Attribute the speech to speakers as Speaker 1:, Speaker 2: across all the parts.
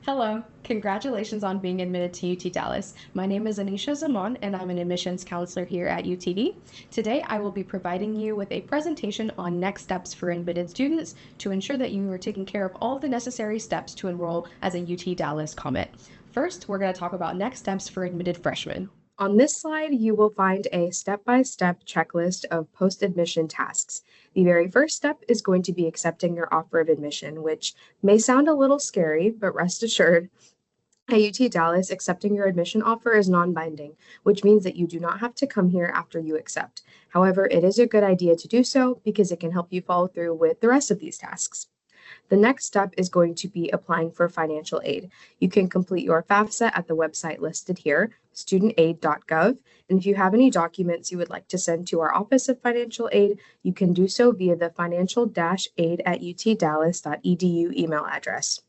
Speaker 1: Hello, congratulations on being admitted to UT Dallas. My name is Anisha Zaman and I'm an admissions counselor here at UTD. Today I will be providing you with a presentation on next steps for admitted students to ensure that you are taking care of all of the necessary steps to enroll as a UT Dallas Comet. First, we're going to talk about next steps for admitted freshmen. On this slide, you will find a step-by-step checklist of post-admission tasks. The very first step is going to be accepting your offer of admission, which may sound a little scary, but rest assured, at UT Dallas, accepting your admission offer is non-binding, which means that you do not have to come here after you accept. However, it is a good idea to do so because it can help you follow through with the rest of these tasks. The next step is going to be applying for financial aid. You can complete your FAFSA at the website listed here, studentaid.gov. And if you have any documents you would like to send to our Office of Financial Aid, you can do so via the financial-aid@utdallas.edu email address.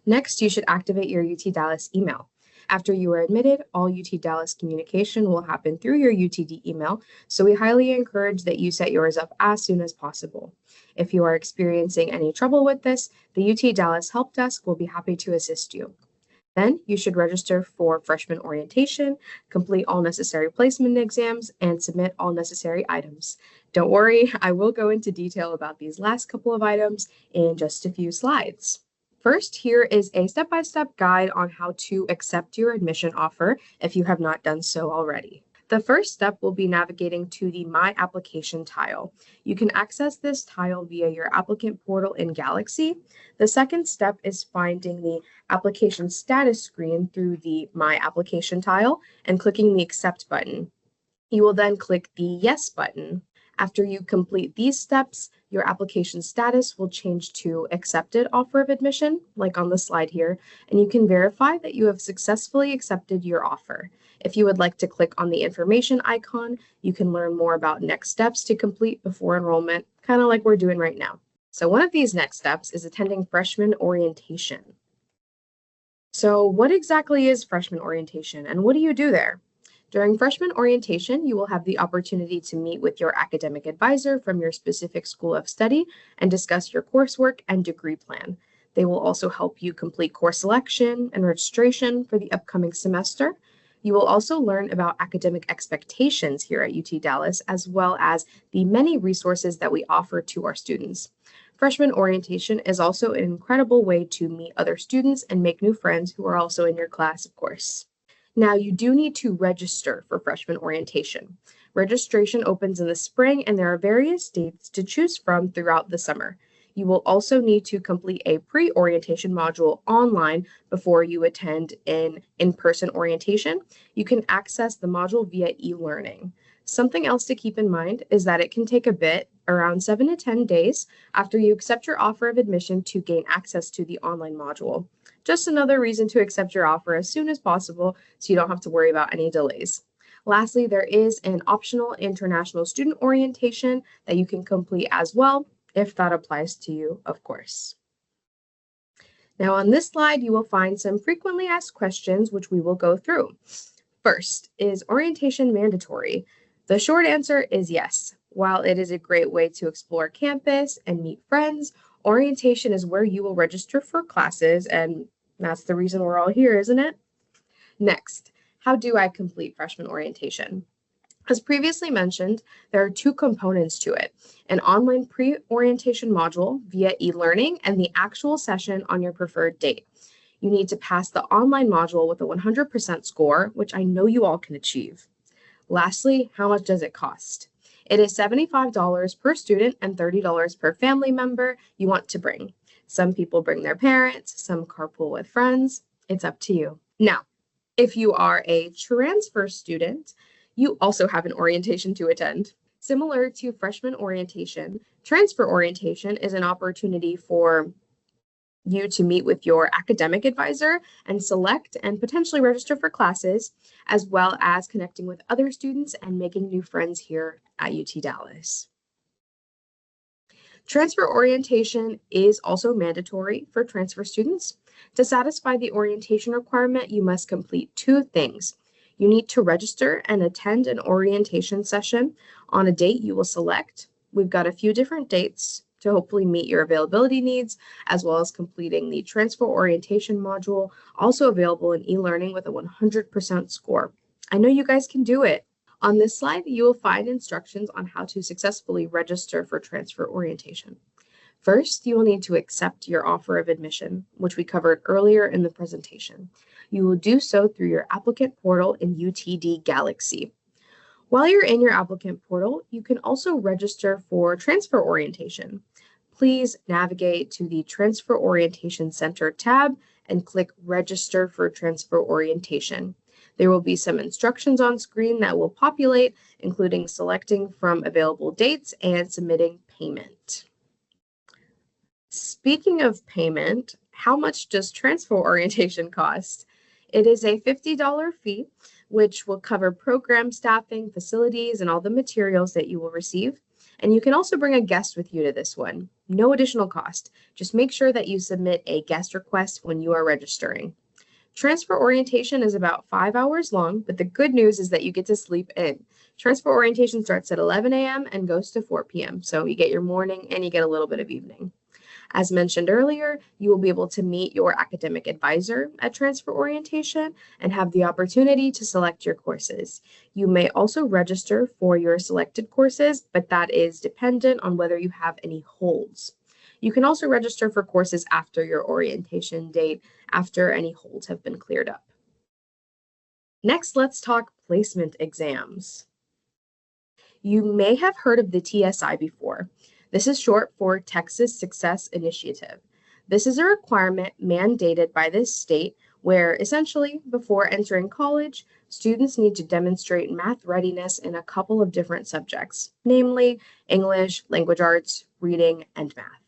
Speaker 1: Next, you should activate your UT Dallas email. After you are admitted, all UT Dallas communication will happen through your UTD email, so we highly encourage that you set yours up as soon as possible. If you are experiencing any trouble with this, the UT Dallas Help Desk will be happy to assist you. Then you should register for freshman orientation, complete all necessary placement exams, and submit all necessary items. Don't worry, I will go into detail about these last couple of items in just a few slides. First, here is a step-by-step guide on how to accept your admission offer if you have not done so already. The first step will be navigating to the My Application tile. You can access this tile via your applicant portal in Galaxy. The second step is finding the application status screen through the My Application tile and clicking the Accept button. You will then click the Yes button. After you complete these steps, your application status will change to accepted offer of admission, like on the slide here, and you can verify that you have successfully accepted your offer. If you would like to click on the information icon, you can learn more about next steps to complete before enrollment, kind of like we're doing right now. So one of these next steps is attending Freshman Orientation. So what exactly is Freshman Orientation and what do you do there? During freshman orientation, you will have the opportunity to meet with your academic advisor from your specific school of study and discuss your coursework and degree plan. They will also help you complete course selection and registration for the upcoming semester. You will also learn about academic expectations here at UT Dallas, as well as the many resources that we offer to our students. Freshman orientation is also an incredible way to meet other students and make new friends who are also in your class, of course. Now, you do need to register for freshman orientation. Registration opens in the spring, and there are various dates to choose from throughout the summer. You will also need to complete a pre-orientation module online before you attend an in-person orientation. You can access the module via e-learning. Something else to keep in mind is that it can take a bit, around 7 to 10 days, after you accept your offer of admission to gain access to the online module. Just another reason to accept your offer as soon as possible so you don't have to worry about any delays. Lastly, there is an optional international student orientation that you can complete as well, if that applies to you, of course. Now on this slide, you will find some frequently asked questions, which we will go through. First, is orientation mandatory? The short answer is yes. While it is a great way to explore campus and meet friends, orientation is where you will register for classes, and that's the reason we're all here, isn't it? Next, how do I complete freshman orientation? As previously mentioned, there are two components to it, an online pre-orientation module via e-learning and the actual session on your preferred date. You need to pass the online module with a 100% score, which I know you all can achieve. Lastly, how much does it cost? It is $75 per student and $30 per family member you want to bring. Some people bring their parents, some carpool with friends. It's up to you. Now, if you are a transfer student, you also have an orientation to attend. Similar to freshman orientation, transfer orientation is an opportunity for you to meet with your academic advisor and select and potentially register for classes, as well as connecting with other students and making new friends here at UT Dallas. Transfer orientation is also mandatory for transfer students. To satisfy the orientation requirement, you must complete two things. You need to register and attend an orientation session on a date you will select. We've got a few different dates. to hopefully meet your availability needs, as well as completing the transfer orientation module, also available in e-learning with a 100% score. I know you guys can do it. On this slide, you will find instructions on how to successfully register for transfer orientation. First, you will need to accept your offer of admission, which we covered earlier in the presentation. You will do so through your applicant portal in UTD Galaxy. While you're in your applicant portal, you can also register for transfer orientation. Please navigate to the Transfer Orientation Center tab and click Register for Transfer Orientation. There will be some instructions on screen that will populate, including selecting from available dates and submitting payment. Speaking of payment, how much does transfer orientation cost? It is a $50 fee, which will cover program staffing, facilities, and all the materials that you will receive. And you can also bring a guest with you to this one. No additional cost. Just make sure that you submit a guest request when you are registering. Transfer orientation is about 5 hours long, but the good news is that you get to sleep in. Transfer orientation starts at 11 a.m. and goes to 4 p.m. So you get your morning and you get a little bit of evening. As mentioned earlier, you will be able to meet your academic advisor at transfer orientation and have the opportunity to select your courses. You may also register for your selected courses, but that is dependent on whether you have any holds. You can also register for courses after your orientation date, after any holds have been cleared up. Next, let's talk placement exams. You may have heard of the TSI before. This is short for Texas Success Initiative. This is a requirement mandated by this state where essentially before entering college, students need to demonstrate math readiness in a couple of different subjects, namely English, language arts, reading, and math.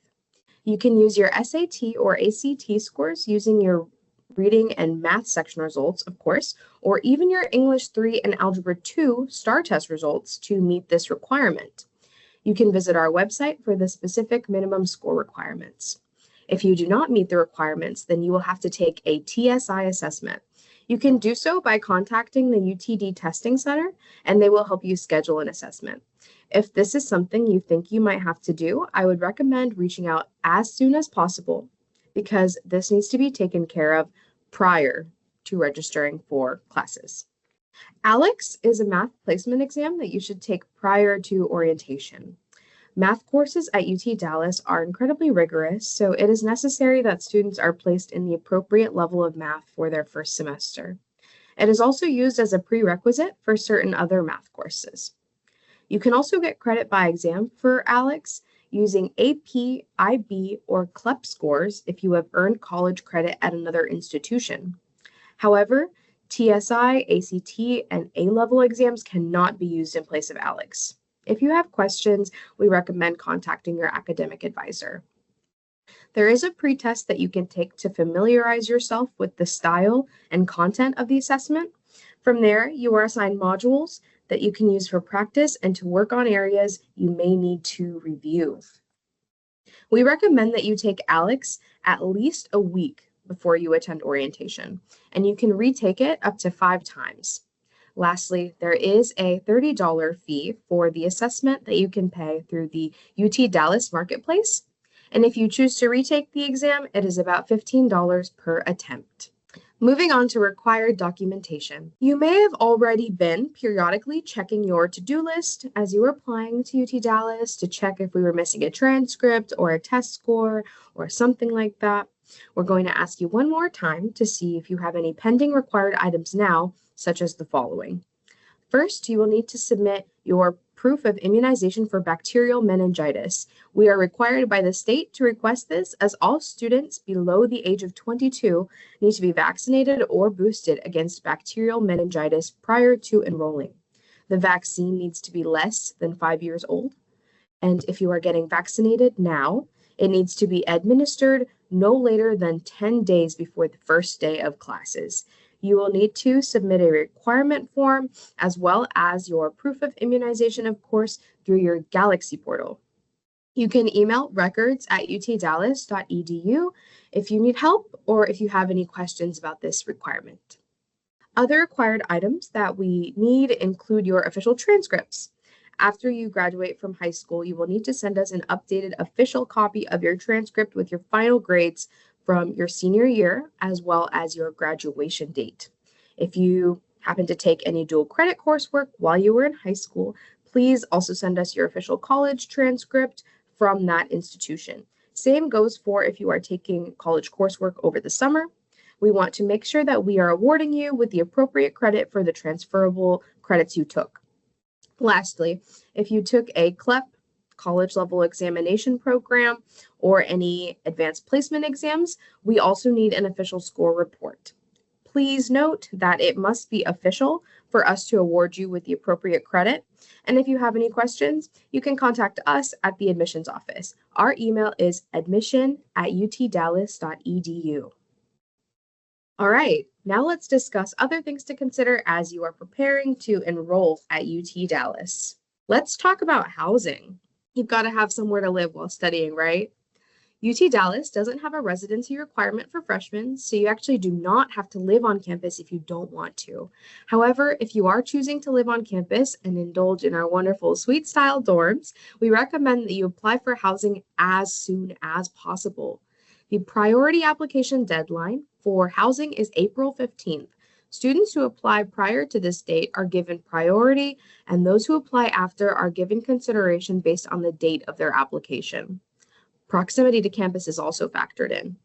Speaker 1: You can use your SAT or ACT scores using your reading and math section results, of course, or even your English 3 and Algebra 2 STAR test results to meet this requirement. You can visit our website for the specific minimum score requirements. If you do not meet the requirements, then you will have to take a TSI assessment. You can do so by contacting the UTD Testing Center, and they will help you schedule an assessment. If this is something you think you might have to do, I would recommend reaching out as soon as possible because this needs to be taken care of prior to registering for classes. ALEX is a math placement exam that you should take prior to orientation. Math courses at UT Dallas are incredibly rigorous, so it is necessary that students are placed in the appropriate level of math for their first semester. It is also used as a prerequisite for certain other math courses. You can also get credit by exam for ALEX using AP, IB, or CLEP scores if you have earned college credit at another institution. However, TSI, ACT, and A-level exams cannot be used in place of ALEX. If you have questions, we recommend contacting your academic advisor. There is a pretest that you can take to familiarize yourself with the style and content of the assessment. From there, you are assigned modules that you can use for practice and to work on areas you may need to review. We recommend that you take ALEX at least a week before you attend orientation, and you can retake it up to 5 times. Lastly, there is a $30 fee for the assessment that you can pay through the UT Dallas Marketplace, and if you choose to retake the exam, it is about $15 per attempt. Moving on to required documentation. You may have already been periodically checking your to-do list as you were applying to UT Dallas to check if we were missing a transcript or a test score or something like that. We're going to ask you one more time to see if you have any pending required items now, such as the following. First, you will need to submit your proof of immunization for bacterial meningitis. We are required by the state to request this as all students below the age of 22 need to be vaccinated or boosted against bacterial meningitis prior to enrolling. The vaccine needs to be less than 5 years old. And if you are getting vaccinated now, it needs to be administered no later than 10 days before the first day of classes. You will need to submit a requirement form as well as your proof of immunization, of course, through your Galaxy portal. You can email records@utdallas.edu if you need help or if you have any questions about this requirement. Other required items that we need include your official transcripts. After you graduate from high school, you will need to send us an updated official copy of your transcript with your final grades from your senior year, as well as your graduation date. If you happen to take any dual credit coursework while you were in high school, please also send us your official college transcript from that institution. Same goes for if you are taking college coursework over the summer. We want to make sure that we are awarding you with the appropriate credit for the transferable credits you took. Lastly, if you took a CLEP, college level examination program, or any advanced placement exams, we also need an official score report. Please note that it must be official for us to award you with the appropriate credit. And if you have any questions, you can contact us at the admissions office. Our email is admission@utdallas.edu. All right, now let's discuss other things to consider as you are preparing to enroll at UT Dallas. Let's talk about housing. You've got to have somewhere to live while studying, right? UT Dallas doesn't have a residency requirement for freshmen, so you actually do not have to live on campus if you don't want to. However, if you are choosing to live on campus and indulge in our wonderful suite-style dorms, we recommend that you apply for housing as soon as possible. The priority application deadline for housing is April 15th. Students who apply prior to this date are given priority, and those who apply after are given consideration based on the date of their application. Proximity to campus is also factored in.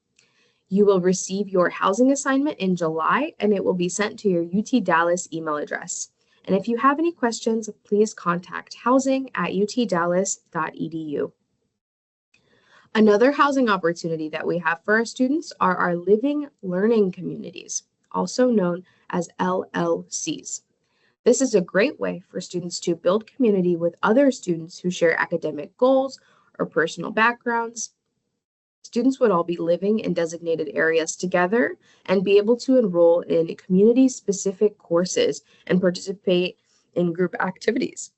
Speaker 1: You will receive your housing assignment in July, and it will be sent to your UT Dallas email address. And if you have any questions, please contact housing@utdallas.edu. Another housing opportunity that we have for our students are our living learning communities, also known as LLCs. This is a great way for students to build community with other students who share academic goals or personal backgrounds. Students would all be living in designated areas together and be able to enroll in community-specific courses and participate in group activities.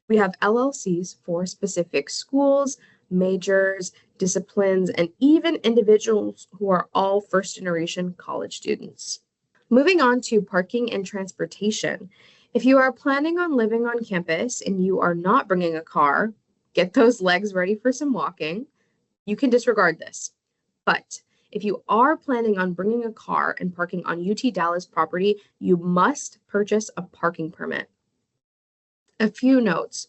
Speaker 1: We have LLCs for specific schools, majors, disciplines, and even individuals who are all first-generation college students. Moving on to parking and transportation. If you are planning on living on campus and you are not bringing a car, get those legs ready for some walking. You can disregard this. But if you are planning on bringing a car and parking on UT Dallas property, you must purchase a parking permit. A few notes.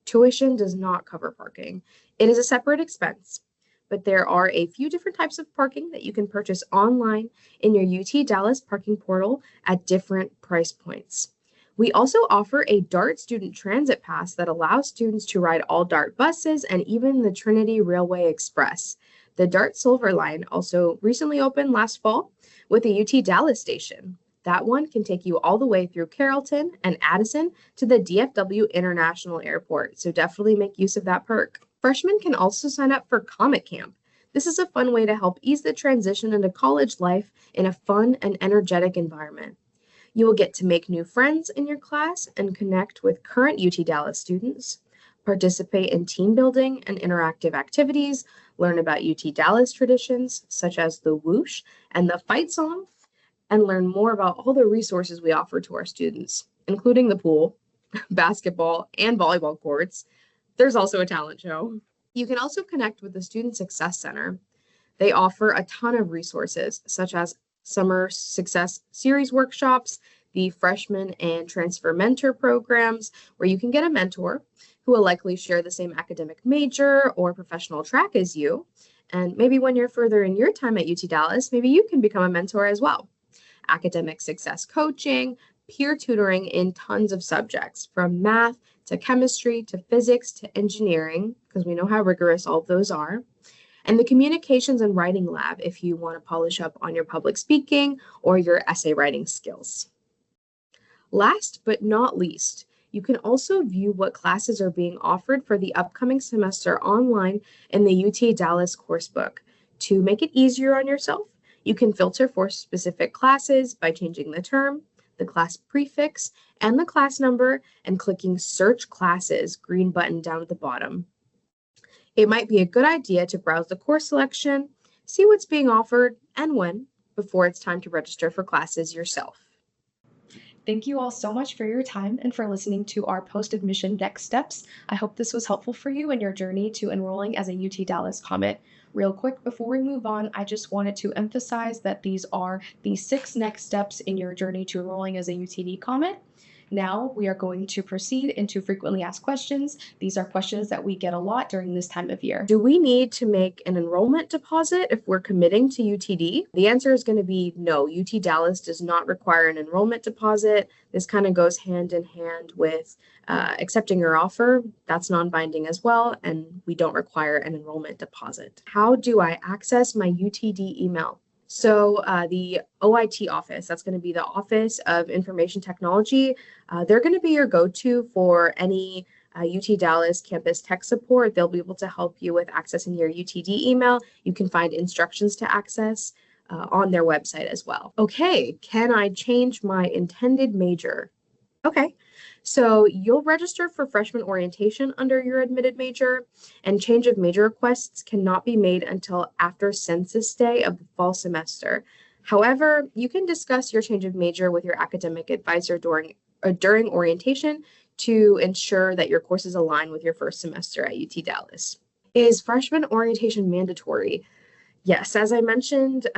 Speaker 1: Tuition does not cover parking. It is a separate expense, but there are a few different types of parking that you can purchase online in your UT Dallas parking portal at different price points. We also offer a DART student transit pass that allows students to ride all DART buses and even the Trinity Railway Express. The DART Silver Line also recently opened last fall with a UT Dallas station. That one can take you all the way through Carrollton and Addison to the DFW International Airport, so definitely make use of that perk. Freshmen can also sign up for Comet Camp. This is a fun way to help ease the transition into college life in a fun and energetic environment. You will get to make new friends in your class and connect with current UT Dallas students, participate in team building and interactive activities, learn about UT Dallas traditions such as the whoosh and the fight song, and learn more about all the resources we offer to our students, including the pool, basketball, and volleyball courts. There's also a talent show. You can also connect with the Student Success Center. They offer a ton of resources, such as Summer Success Series workshops, the Freshman and Transfer Mentor programs, where you can get a mentor who will likely share the same academic major or professional track as you. And maybe when you're further in your time at UT Dallas, maybe you can become a mentor as well. Academic success coaching, peer tutoring in tons of subjects, from math to chemistry to physics to engineering, because we know how rigorous all of those are. And the communications and writing lab if you want to polish up on your public speaking or your essay writing skills. Last but not least, you can also view what classes are being offered for the upcoming semester online in the UT Dallas coursebook. To make it easier on yourself, you can filter for specific classes by changing the term, the class prefix, and the class number, and clicking Search Classes, green button down at the bottom. It might be a good idea to browse the course selection, see what's being offered and when, before it's time to register for classes yourself.
Speaker 2: Thank you all so much for your time and for listening to our post-admission next steps. I hope this was helpful for you in your journey to enrolling as a UT Dallas Comet. Real quick, before we move on, I just wanted to emphasize that these are the 6 next steps in your journey to enrolling as a UTD Comet. Now we are going to proceed into frequently asked questions. These are questions that we get a lot during this time of year.
Speaker 1: Do we need to make an enrollment deposit if we're committing to UTD? The answer is going to be no. UT Dallas does not require an enrollment deposit. This kind of goes hand in hand with accepting your offer. That's non-binding as well, and we don't require an enrollment deposit. How do I access my UTD email? So the OIT office, that's going to be the Office of Information Technology. They're going to be your go-to for any UT Dallas campus tech support. They'll be able to help you with accessing your UTD email. You can find instructions to access on their website as well. Okay, can I change my intended major? Okay, so you'll register for freshman orientation under your admitted major, and change of major requests cannot be made until after census day of the fall semester. However, you can discuss your change of major with your academic advisor during orientation to ensure that your courses align with your first semester at UT Dallas. Is freshman orientation mandatory? Yes, as I mentioned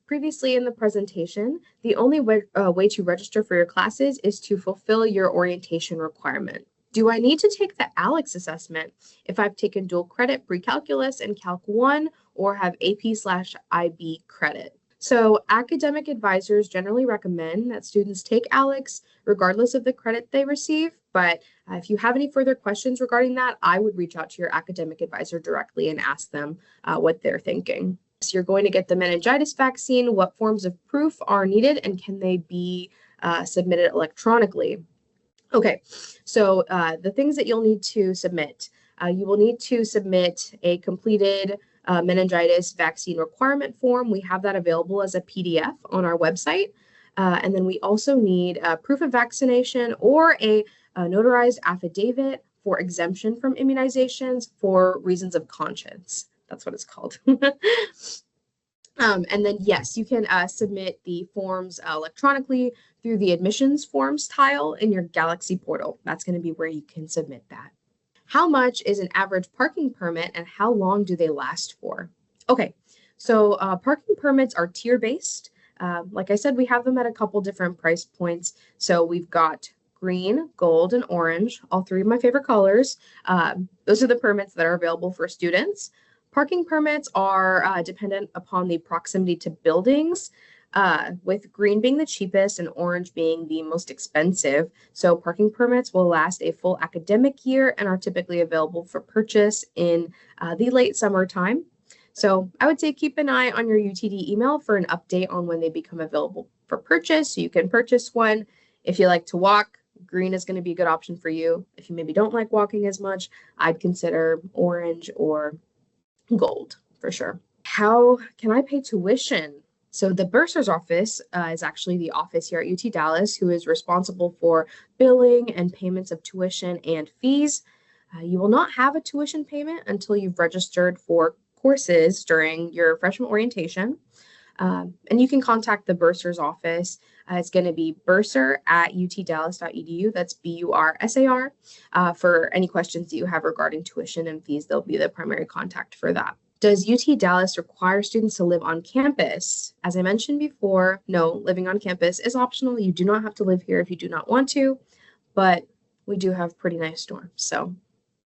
Speaker 1: previously in the presentation, the only way to register for your classes is to fulfill your orientation requirement. Do I need to take the ALEX assessment if I've taken dual credit pre-calculus and Calc 1 or have AP/IB credit? So academic advisors generally recommend that students take ALEX regardless of the credit they receive, but if you have any further questions regarding that, I would reach out to your academic advisor directly and ask them what they're thinking. So you're going to get the meningitis vaccine. What forms of proof are needed and can they be submitted electronically? Okay, so the things that you'll need to submit. You will need to submit a completed meningitis vaccine requirement form. We have that available as a PDF on our website. And then we also need proof of vaccination or a notarized affidavit for exemption from immunizations for reasons of conscience. That's what it's called. And then, yes, you can submit the forms electronically through the admissions forms tile in your Galaxy portal. That's going to be where you can submit that. How much is an average parking permit and how long do they last for? Okay, so parking permits are tier-based. Like I said, we have them at a couple different price points. So we've got green, gold, and orange, all three of my favorite colors. Those are the permits that are available for students. Parking permits are dependent upon the proximity to buildings, with green being the cheapest and orange being the most expensive. So parking permits will last a full academic year and are typically available for purchase in the late summertime. So I would say keep an eye on your UTD email for an update on when they become available for purchase, so you can purchase one. If you like to walk, green is going to be a good option for you. If you maybe don't like walking as much, I'd consider orange or gold for sure. How can I pay tuition? So the bursar's office is actually the office here at UT Dallas who is responsible for billing and payments of tuition and fees. You will not have a tuition payment until you've registered for courses during your freshman orientation. And you can contact the bursar's office. It's going to be bursar@utdallas.edu. That's BURSAR. For any questions that you have regarding tuition and fees, they'll be the primary contact for that. Does UT Dallas require students to live on campus? As I mentioned before, no, living on campus is optional. You do not have to live here if you do not want to, but we do have pretty nice dorms, so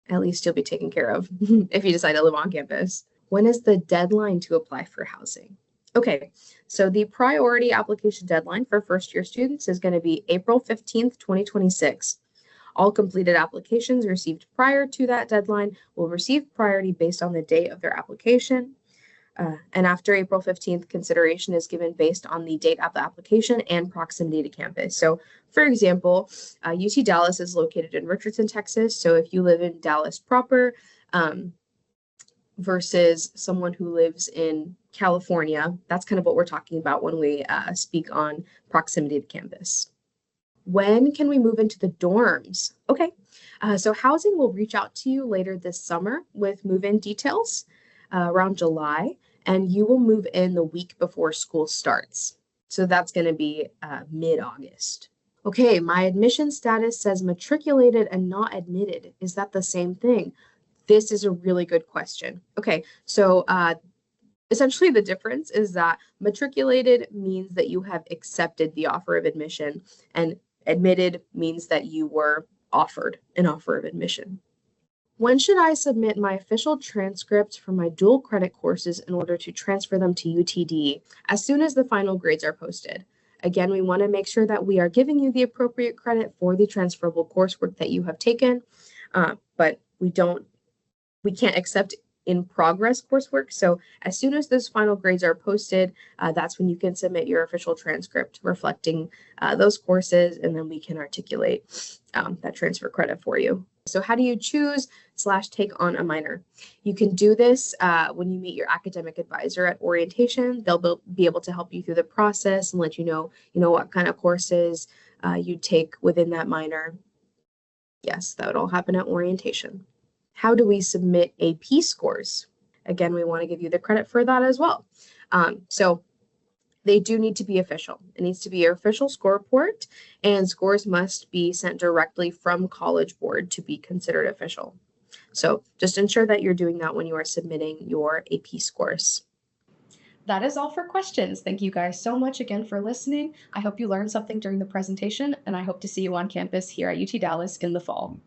Speaker 1: at least you'll be taken care of if you decide to live on campus. When is the deadline to apply for housing? Okay, so the priority application deadline for first-year students is going to be April 15th, 2026. All completed applications received prior to that deadline will receive priority based on the date of their application. And after April 15th, consideration is given based on the date of the application and proximity to campus. So, for example, UT Dallas is located in Richardson, Texas. So if you live in Dallas proper, versus someone who lives in California, that's kind of what we're talking about when we speak on proximity to campus. When can we move into the dorms? Okay, so housing will reach out to you later this summer with move-in details around July, and you will move in the week before school starts. So that's going to be mid-August. Okay, my admission status says matriculated and not admitted. Is that the same thing? This is a really good question. Okay, so essentially the difference is that matriculated means that you have accepted the offer of admission, and admitted means that you were offered an offer of admission. When should I submit my official transcript for my dual credit courses in order to transfer them to UTD? As soon as the final grades are posted. Again, we want to make sure that we are giving you the appropriate credit for the transferable coursework that you have taken, but we can't accept in progress coursework. So as soon as those final grades are posted, that's when you can submit your official transcript reflecting those courses, and then we can articulate that transfer credit for you. So how do you choose / take on a minor? You can do this when you meet your academic advisor at orientation. They'll be able to help you through the process and let you know what kind of courses you take within that minor. Yes, that would all happen at orientation. How do we submit AP scores? Again, we want to give you the credit for that as well. So they do need to be official. It needs to be your official score report, and scores must be sent directly from College Board to be considered official. So just ensure that you're doing that when you are submitting your AP scores.
Speaker 2: That is all for questions. Thank you guys so much again for listening. I hope you learned something during the presentation, and I hope to see you on campus here at UT Dallas in the fall.